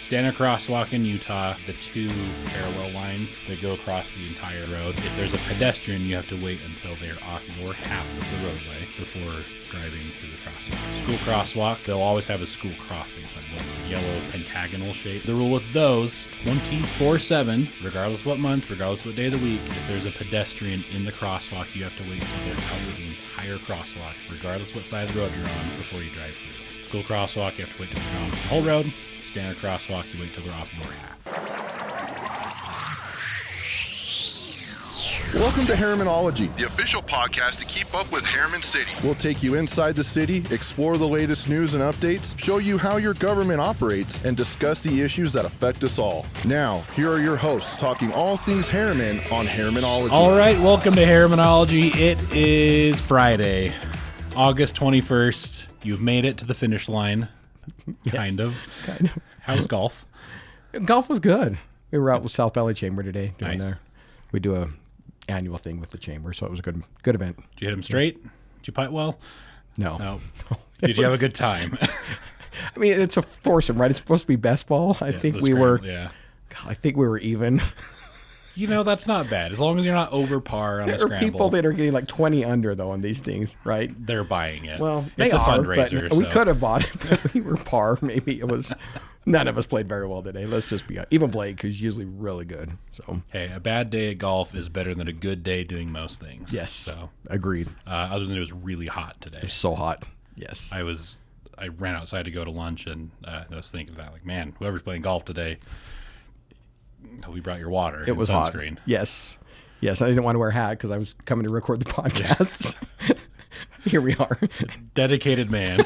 Standard crosswalk in Utah, the two parallel lines that go across the entire road. If there's a pedestrian, you have to wait until they're off your half of the roadway before driving through the crosswalk. School crosswalk, they'll always have a school crossing sign, the yellow pentagonal shape. The rule with those, 24/7, regardless what month, regardless what day of the week, if there's a pedestrian in the crosswalk, you have to wait until they're out of the entire crosswalk, regardless what side of the road you're on, before you drive through. School crosswalk, you have to wait till they're on the whole road. Standard crosswalk, you wait till they're off your half. Welcome to Herrimanology. The official podcast to keep up with Herriman City. We'll take you inside the city, explore the latest news and updates, show you how your government operates, and discuss the issues that affect us all. Now, here are your hosts talking all things Herriman on Herrimanology. All right, welcome to Herrimanology. It is Friday, August 21st. You've made it to the finish line. Kind of. How's golf? Golf was good. We were out with South Valley Chamber today doing Nice. We do a annual thing with the chamber, so it was a good event. Did you hit them straight? Did you putt well? No. No. Did you have a good time? I mean, it's a foursome, right? It's supposed to be best ball. I think we were even. You know, that's not bad. As long as you're not over par on the There are scramble. people that are getting like 20 under, though, on these things, right? They're buying it. Well, it's they a are, fundraiser. but we so. could have bought it, but we were par. Maybe it was. None of us played very well today. Let's just be even Blake, who's usually really good. So Hey, a bad day at golf is better than a good day doing most things. yes, So, agreed. other than it was really hot today. It's so hot. Yes. I ran outside to go to lunch, and I was thinking that, like, man, whoever's playing golf today, hope you brought your water. It was hot. sunscreen. Yes. Yes. I didn't want to wear a hat because I was coming to record the podcast. Here we are. Dedicated man.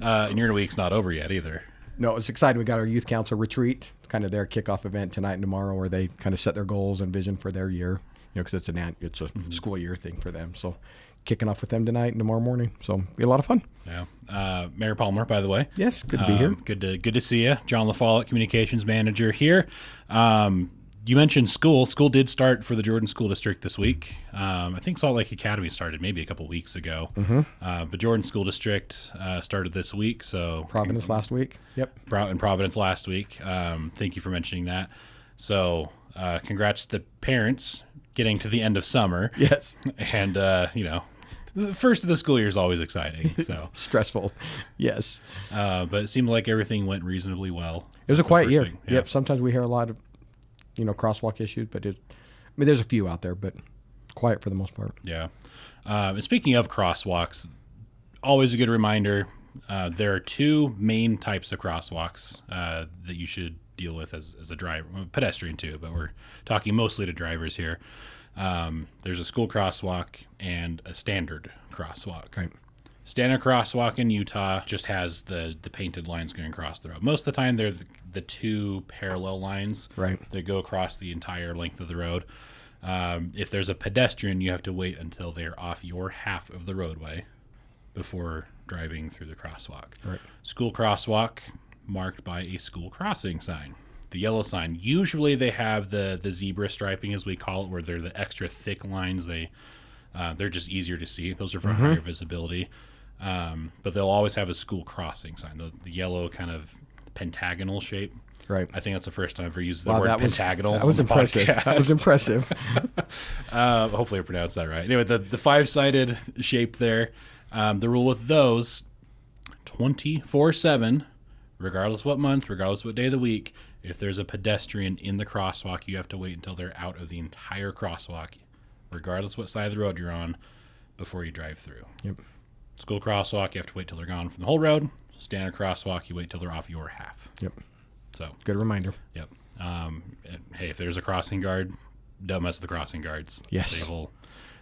And your week's not over yet either. No, it's exciting. We got our youth council retreat, kind of their kickoff event tonight and tomorrow, where they kind of set their goals and vision for their year. Because it's a school year thing for them. So kicking off with them tonight and tomorrow morning. So be a lot of fun. Yeah. Mayor Palmer, by the way. Yes, good to be here. Good to see you. John LaFollette, communications manager here. You mentioned school. School did start for the Jordan School District this week. I think Salt Lake Academy started maybe a couple weeks ago. But Jordan School District started this week. So Providence last week. Yep. In Providence last week. Thank you for mentioning that. So congrats to the parents getting to the end of summer. Yes. And, the first of the school year is always exciting. So Stressful. Yes. but it seemed like everything went reasonably well. It was a quiet first year. thing. Yeah. Yep. Sometimes we hear a lot of, crosswalk issues, but there's a few out there, but quiet for the most part. Yeah. And speaking of crosswalks, always a good reminder, there are two main types of crosswalks that you should deal with as a driver, pedestrian too, but we're talking mostly to drivers here. There's a school crosswalk and a standard crosswalk. Right. Standard crosswalk in Utah just has the painted lines going across the road. Most of the time, they're the two parallel lines Right. that go across the entire length of the road. If there's a pedestrian, you have to wait until they're off your half of the roadway before driving through the crosswalk. Right. School crosswalk marked by a school crossing sign. The yellow sign. Usually they have the zebra striping, as we call it, where they're the extra thick lines. They're just easier to see. Those are for higher visibility. But they'll always have a school crossing sign, the yellow kind of pentagonal shape. Right. I think that's the first time I've ever used the word pentagonal. That was on the impressive. podcast. That was impressive. Hopefully I pronounced that right. Anyway, the five-sided shape there. The rule with those, 24/7, regardless what month, regardless what day of the week, if there's a pedestrian in the crosswalk, you have to wait until they're out of the entire crosswalk, regardless what side of the road you're on, before you drive through. Yep. School crosswalk, you have to wait till they're gone from the whole road. Standard crosswalk, you wait till they're off your half. Yep. So, Good reminder. yep. And hey, if there's a crossing guard, don't mess with the crossing guards. Yes.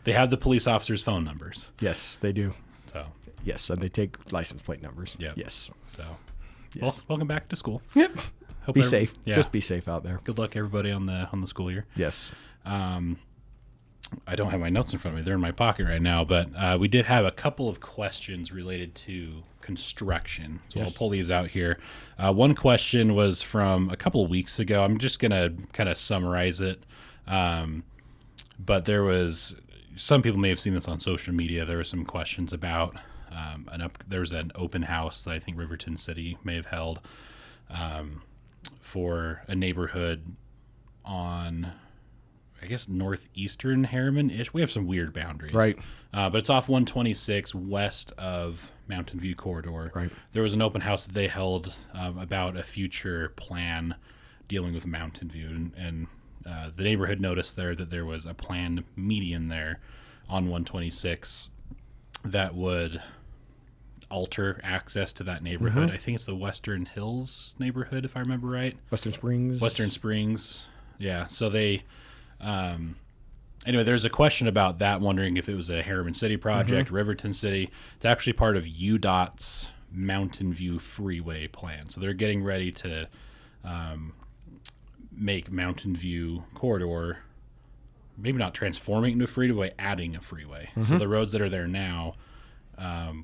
They have the police officers' phone numbers. Yes, they do. So, Yes, and they take license plate numbers. Yep. Yes. so Yes. well, welcome back to school. Yep. Hope Be safe. Yeah. Just be safe out there. Good luck, everybody, on the school year. Yes. I don't have my notes in front of me. They're in my pocket right now. But we did have a couple of questions related to construction. So Yes. I'll pull these out here. One question was from a couple of weeks ago. I'm just going to kind of summarize it. But there was, some people may have seen this on social media. There were some questions about, there was an open house that I think Riverton City may have held. for a neighborhood on, I guess, northeastern Herriman-ish. We have some weird boundaries. Right. But it's off 126 west of Mountain View Corridor. Right. There was an open house that they held about a future plan dealing with Mountain View. And the neighborhood noticed there that there was a planned median there on 126 that would alter access to that neighborhood. I think it's the Western Hills neighborhood, if I remember right. Western Springs. Yeah. So they, anyway, there's a question about that, wondering if it was a Herriman City project, Riverton City. It's actually part of UDOT's Mountain View Freeway plan. So they're getting ready to make Mountain View Corridor, maybe not transforming it into a freeway, adding a freeway. So the roads that are there now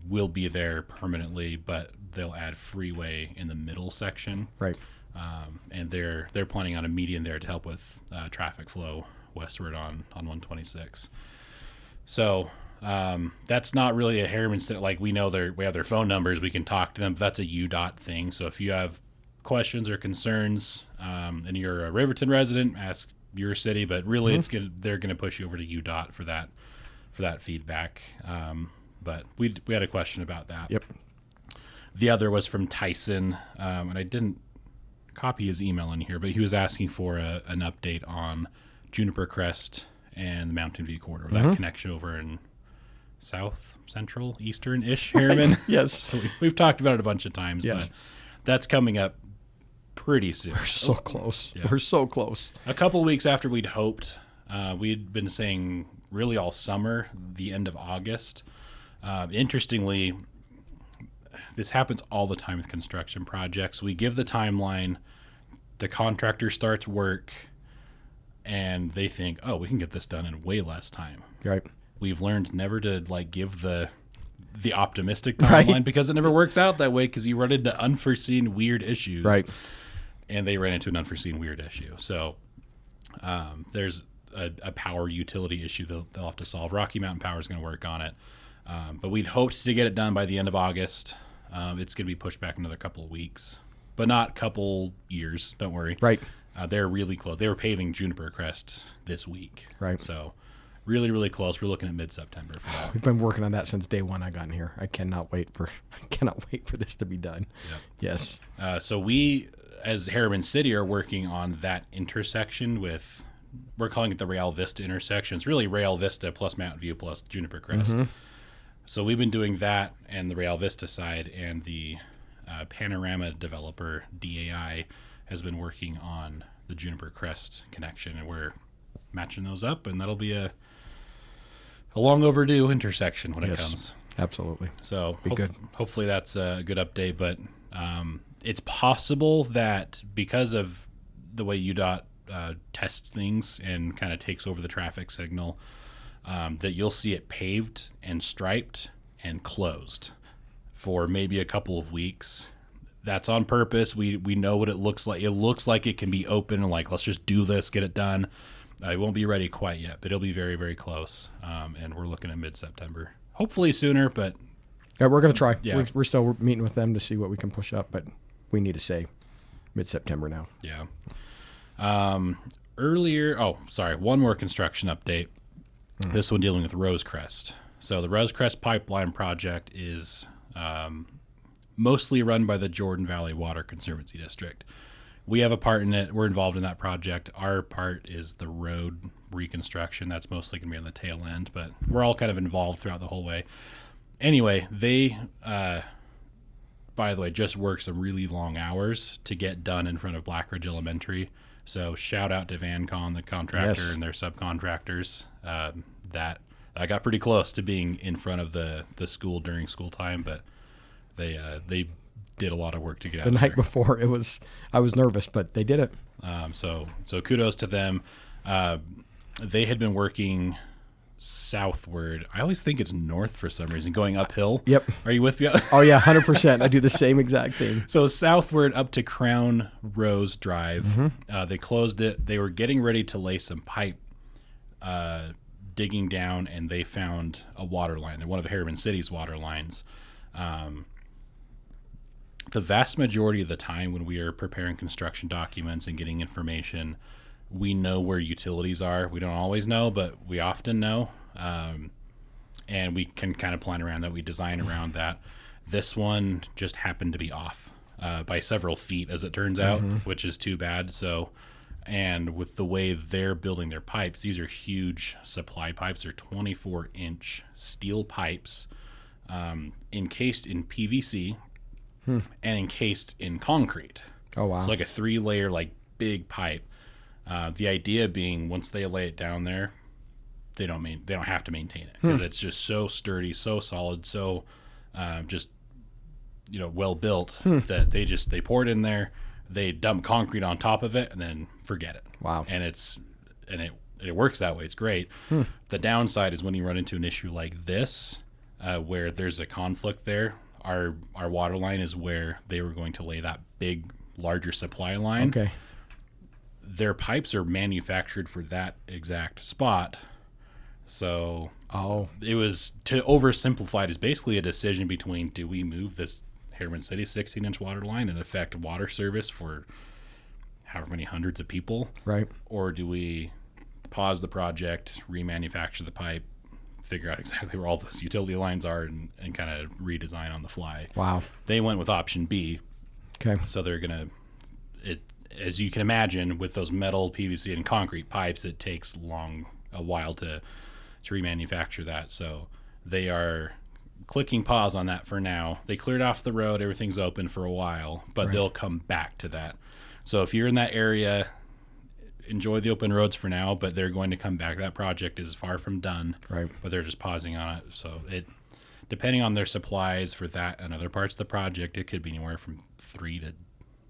will be there permanently, but they'll add freeway in the middle section. Right. And they're planning on a median there to help with traffic flow westward on 126. So that's not really a Herriman City. Like, we know we have their phone numbers, we can talk to them, but that's a UDOT thing. So if you have questions or concerns and you're a Riverton resident, ask your city, but really they're going to push you over to UDOT for that feedback. But we had a question about that. Yep. The other was from Tyson, and I didn't copy his email in here, but he was asking for an update on Juniper Crest and the Mountain View Corridor, that connection over in south, central, eastern-ish Herriman. Yes. So we've talked about it a bunch of times, but that's coming up pretty soon. We're so close. Yeah. We're so close. A couple weeks after we'd hoped, we'd been saying really all summer, the end of August. Interestingly, this happens all the time with construction projects. We give the timeline, the contractor starts work, and they think, oh, we can get this done in way less time. Right. We've learned never to give the optimistic timeline, because it never works out that way, because you run into unforeseen weird issues. Right. And they ran into an unforeseen weird issue. So there's a power utility issue they'll have to solve. Rocky Mountain Power is going to work on it. But we'd hoped to get it done by the end of August. It's going to be pushed back another couple of weeks, but not couple years. Don't worry. Right. They're really close. They were paving Juniper Crest this week. Right. So really, really close. We're looking at mid-September for that. We've been working on that since day one I got in here. I cannot wait for this to be done. Yep. Yes. So we, as Herriman City, are working on that intersection with, we're calling it the Real Vista intersection. It's really Real Vista plus Mountain View plus Juniper Crest. So we've been doing that and the Real Vista side, and the Panorama developer, DAI, has been working on the Juniper Crest connection, and we're matching those up, and that'll be a long overdue intersection when it comes. Absolutely. So good. Hopefully that's a good update, but it's possible that because of the way UDOT tests things and kind of takes over the traffic signal, that you'll see it paved and striped and closed for maybe a couple of weeks. That's on purpose. We know what it looks like. It looks like it can be open and like, let's just do this, get it done. It won't be ready quite yet, but it'll be very, very close. And we're looking at mid-September. Hopefully sooner, but... Yeah, we're going to try. Yeah. We're still meeting with them to see what we can push up, but we need to say mid-September now. Yeah. One more construction update. This one dealing with Rosecrest. So the Rosecrest pipeline project is mostly run by the Jordan Valley Water Conservancy District. We have a part in it. We're involved in that project. Our part is the road reconstruction. That's mostly going to be on the tail end, but we're all kind of involved throughout the whole way. Anyway, they, by the way, just worked some really long hours to get done in front of Blackridge Elementary. So shout out to VanCon, the contractor, and their subcontractors. That I got pretty close to being in front of the school during school time, but they did a lot of work to get out the there. night before. I was nervous, but they did it. So kudos to them. They had been working southward. I always think it's north for some reason, going uphill. Yep. Are you with me? Oh yeah, 100%. I do the same exact thing. So southward up to Crown Rose Drive. They closed it. They were getting ready to lay some pipe, digging down, and they found a water line. They're one of Herriman City's water lines. the vast majority of the time when we are preparing construction documents and getting information, we know where utilities are. We don't always know, but we often know. And we can kind of plan around that. We design around that. This one just happened to be off by several feet, as it turns out, which is too bad. So, and with the way they're building their pipes, these are huge supply pipes. They're 24-inch steel pipes encased in PVC and encased in concrete. Oh, wow. It's like a 3-layer, like, big pipe. The idea being once they lay it down there, they don't have to maintain it because it's just so sturdy, so solid, so just well built that they pour it in there, they dump concrete on top of it, and then forget it. Wow. And it works that way. It's great. The downside is when you run into an issue like this, where there's a conflict there. Our water line is where they were going to lay that big, larger supply line. Okay. Their pipes are manufactured for that exact spot. So it was, to oversimplify it, is basically a decision between, do we move this Herriman City 16-inch water line and affect water service for however many hundreds of people? Right. Or do we pause the project, remanufacture the pipe, figure out exactly where all those utility lines are, and kind of redesign on the fly? Wow. They went with option B. Okay. So they're going to, as you can imagine, with those metal, PVC, and concrete pipes, it takes a while to remanufacture that. So they are clicking pause on that for now. They cleared off the road, everything's open for a while, but they'll come back to that. So if you're in that area, enjoy the open roads for now, but they're going to come back. That project is far from done, right? But they're just pausing on it. So depending on their supplies for that and other parts of the project, it could be anywhere from 3 to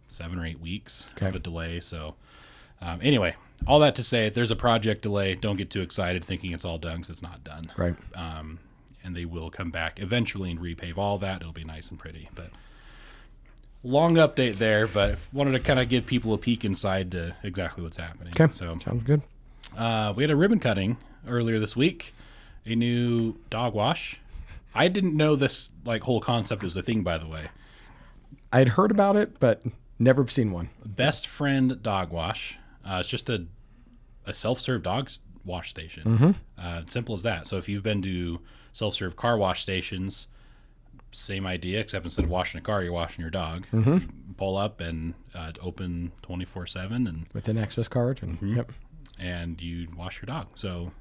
7 or 8 weeks of a delay. So anyway, all that to say, if there's a project delay, don't get too excited thinking it's all done, because it's not done. Right. And they will come back eventually and repave all that. It'll be nice and pretty. But long update there, but wanted to kind of give people a peek inside to exactly what's happening. Okay, so sounds good. We had a ribbon cutting earlier this week, a new dog wash. I didn't know this whole concept was a thing, by the way. I had heard about it, but never seen one. Best Friend Dog Wash. It's just a self-serve dog wash station. Simple as that. So if you've been to self-serve car wash stations, same idea, except instead of washing a car, you're washing your dog. You pull up and open 24/7 and with an access card, and and you wash your dog. So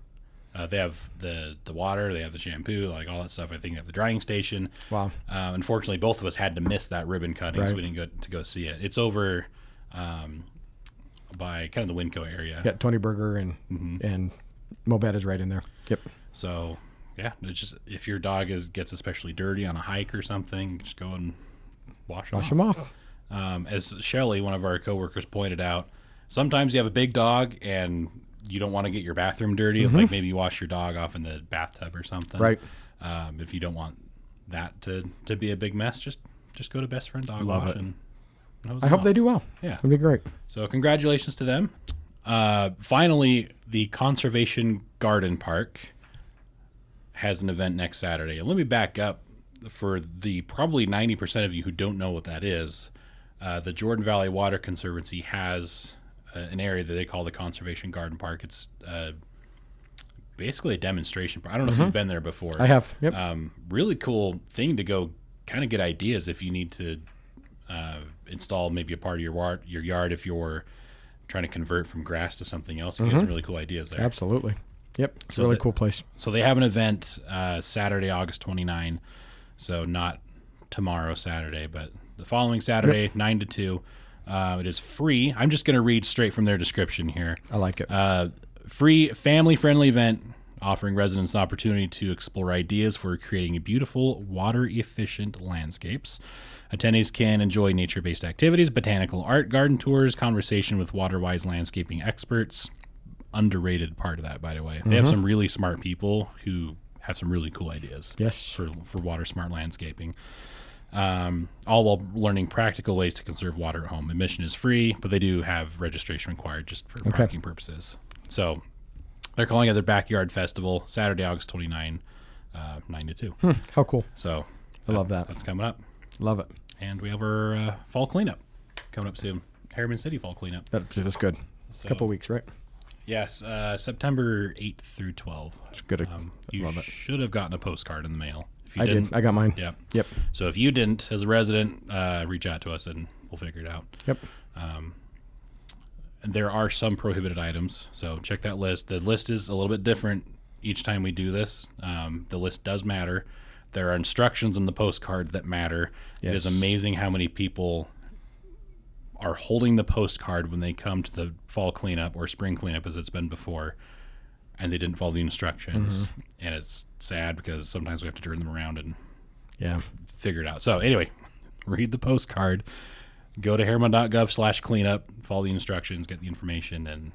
they have the water, they have the shampoo, all that stuff. I think they have the drying station. Wow. Unfortunately, both of us had to miss that ribbon cutting, so we didn't get to go see it. It's over by kind of the Winco area. Yeah, Tony Berger and Mobet is right in there. Yep. So yeah, it's just, if your dog gets especially dirty on a hike or something, just go and wash them off. As Shelley, one of our coworkers, pointed out, sometimes you have a big dog and you don't want to get your bathroom dirty. Like maybe you wash your dog off in the bathtub or something. Right. If you don't want that to be a big mess, just go to Best Friend Dog Wash and I hope they do well. Yeah. It'll be great. So congratulations to them. Finally, the Conservation Garden Park has an event next Saturday. And let me back up for the probably 90% of you who don't know what that is. The Jordan Valley Water Conservancy has an area that they call the Conservation Garden Park. It's basically a demonstration park. I don't know if you've been there before. I have. Yep. Really cool thing to go kind of get ideas if you need to install maybe a part of your yard if you're trying to convert from grass to something else. You get some really cool ideas there. Absolutely. Yep. It's a really cool place. So they have an event Saturday, August 29. So not tomorrow, Saturday, but the following Saturday, 9 to 2. It is free. I'm just going to read straight from their description here. I like it. Free, family-friendly event offering residents an opportunity to explore ideas for creating beautiful, water-efficient landscapes. Attendees can enjoy nature-based activities, botanical art, garden tours, conversation with water-wise landscaping experts. Underrated part of that, by the way. They have some really smart people who have some really cool ideas. Yes. For water-smart landscaping. All while learning practical ways to conserve water at home. Admission is free, but they do have registration required just for parking purposes. So they're calling it their Backyard Festival, Saturday, August 29, 9 to 2. How cool. So I love that. That's coming up. Love it. And we have our fall cleanup coming up soon. Harriman City fall cleanup. That's good. So- Couple weeks, right? Yes, September 8th through 12th. It's good. You love it. should have gotten a postcard in the mail. If you I didn't, did. I got mine. Yeah. Yep. So if you didn't, as a resident, reach out to us and we'll figure it out. Yep. And there are some prohibited items, so check that list. The list is a little bit different each time we do this. The list does matter. There are instructions on the postcard that matter. It is Yes. amazing how many people are holding the postcard when they come to the fall cleanup or spring cleanup, as it's been before, and they didn't follow the instructions. And it's sad because sometimes we have to turn them around and Yeah. figure it out. So anyway, read the postcard, go to herriman.gov/cleanup, follow the instructions, get the information, and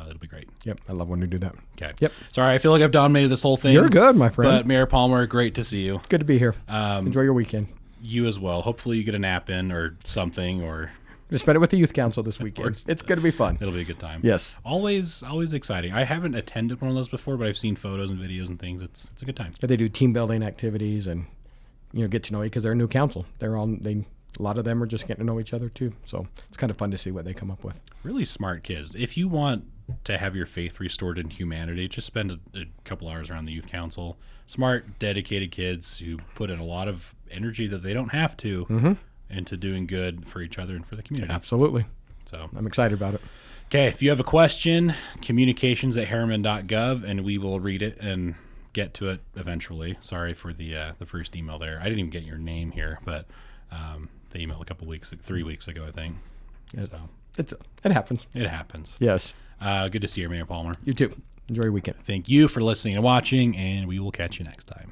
it'll be great. Yep. I love when we do that. Okay. Yep. Sorry, I feel like I've dominated this whole thing. You're good, my friend. But Mayor Palmer, great to see you. Good to be here. Enjoy your weekend. You as well. Hopefully you get a nap in or something, or Just spend it with the youth council this weekend. It's going to be fun. it'll be a good time. Yes. Always exciting. I haven't attended one of those before, but I've seen photos and videos and things. It's a good time. They do team building activities and get to know you because they're a new council. A lot of them are just getting to know each other too. So it's kind of fun to see what they come up with. Really smart kids. If you want to have your faith restored in humanity, just spend a couple hours around the youth council. Smart, dedicated kids who put in a lot of energy that they don't have to into doing good for each other and for the community. Absolutely. So I'm excited about it. okay, if you have a question, communications@herriman.gov, and we will read it and get to it eventually. Sorry for the first email there. I didn't even get your name here, but the email 3 weeks ago, I think. So It happens. it happens. Yes. Good to see you, Mayor Palmer. You too. Enjoy your weekend. Thank you for listening and watching, and we will catch you next time.